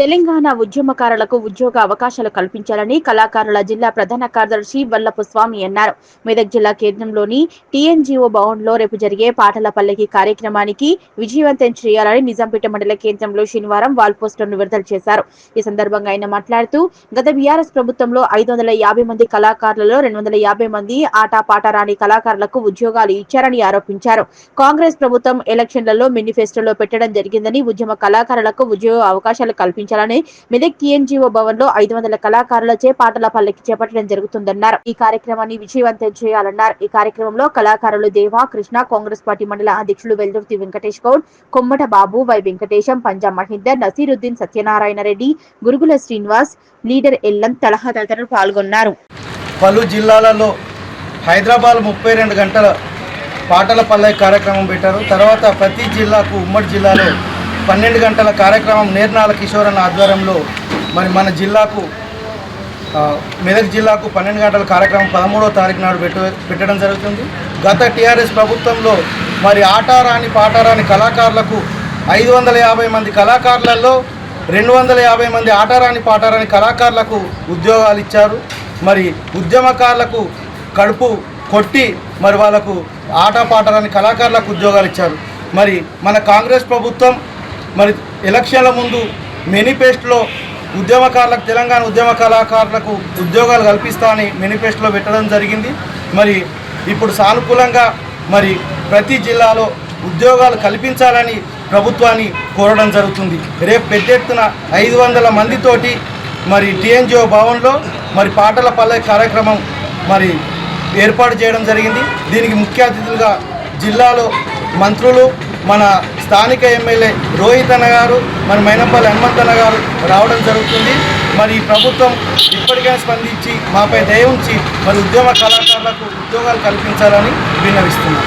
తెలంగాణ ఉద్యమకారులకు ఉద్యోగ అవకాశాలు కల్పించాలని కళాకారుల జిల్లా ప్రధాన కార్యదర్శి వల్లపు స్వామి అన్నారు. మెదక్ జిల్లా కేంద్రంలోని టీఎన్జీఓ భవన్లో రేపు జరిగే పాటల పల్లకి కార్యక్రమానికి విజయవంతం చేయాలని నిజాంపేట మండల కేంద్రంలో శనివారం వాల్ పోస్టర్ను విడుదల చేశారు. ఈ సందర్భంగా ఆయన మాట్లాడుతూ గత బీఆర్ఎస్ ప్రభుత్వంలో 550 మంది కళాకారులలో 250 మంది ఆటపాట రాని కళాకారులకు ఉద్యోగాలు ఇచ్చారని ఆరోపించారు. కాంగ్రెస్ ప్రభుత్వం ఎలక్షన్లలో మేనిఫెస్టోలో పెట్టడం జరిగిందని ఉద్యమ కళాకారులకు ఉద్యోగ అవకాశాలు కల్పించాలని మెదక్ టీఎన్జీఓ భవన్ లో 500 కళాకారులచే పాటల పల్లకి చేపట్టడం జరుగుతుందన్నారు. ఈ కార్యక్రమాన్ని విజయవంతం చేయాలన్నారు. ఈ కార్యక్రమంలో కళాకారులు దేవా కృష్ణ, కాంగ్రెస్ పార్టీ మండల అధ్యక్షులు వెల్దుర్తి వెంకటేష్ గౌడ్, కొమ్మట బాబు, వై వెంకటేశం, పంజా మహేందర్, నసీరుద్దీన్, సత్యనారాయణ రెడ్డి, గురుగుల శ్రీనివాస్, లీడర్ ఎల్లం తలహా తదితరులు పాల్గొన్నారు. పలు జిల్లాలలో హైదరాబాద్ 32 గంటల పాటల పల్లకి కార్యక్రమం పెట్టారు. తర్వాత ప్రతి జిల్లాకు ఉమ్మడి జిల్లాలో 12 గంటల కార్యక్రమం నేర్నాల కిషోర్ అన్న ఆధ్వర్యంలో మరి మన జిల్లాకు మెదక్ జిల్లాకు 12 గంటల కార్యక్రమం 13వ తారీఖు నాడు పెట్టడం జరుగుతుంది. గత టీఆర్ఎస్ ప్రభుత్వంలో మరి ఆటారాని పాటారాని కళాకారులకు 550 మంది కళాకారులలో 250 మంది ఆటారాని పాటారాని కళాకారులకు ఉద్యోగాలు ఇచ్చారు. మరి ఉద్యమకారులకు కడుపు కొట్టి మరి వాళ్ళకు ఆటపాటరాని కళాకారులకు ఉద్యోగాలు ఇచ్చారు. మరి మన కాంగ్రెస్ ప్రభుత్వం మరి ఎలక్షన్ల ముందు మేనిఫెస్టోలో ఉద్యమకారులకు తెలంగాణ ఉద్యమ కళాకారులకు ఉద్యోగాలు కల్పిస్తా అని మేనిఫెస్టోలో పెట్టడం జరిగింది. మరి ఇప్పుడు సానుకూలంగా మరి ప్రతి జిల్లాలో ఉద్యోగాలు కల్పించాలని ప్రభుత్వాన్ని కోరడం జరుగుతుంది. రేపు పెద్ద ఎత్తున 500 మందితోటి మరి టీఎన్జీఓ భవన్లో మరి పాటల పల్లకి కార్యక్రమం మరి ఏర్పాటు చేయడం జరిగింది. దీనికి ముఖ్య అతిథులుగా జిల్లాలో మంత్రులు, మన స్థానిక ఎమ్మెల్యే రోహిత్ అన్న గారు, మన మైనంపల్లి హనుమంతన్న గారు రావడం జరుగుతుంది. మరి ఈ ప్రభుత్వం ఇప్పటికైనా స్పందించి మాపై దయ ఉంచి మరి ఉద్యమ కళాకారులకు ఉద్యోగాలు కల్పించాలని విన్నవిస్తున్నాం.